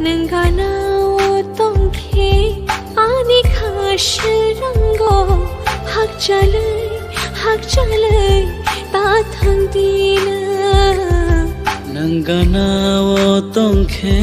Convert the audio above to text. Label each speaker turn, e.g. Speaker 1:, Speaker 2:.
Speaker 1: नंगानाओ तोंखे आनी खास रंगो हक चले ता थंदीना
Speaker 2: नंगानाओ तोंखे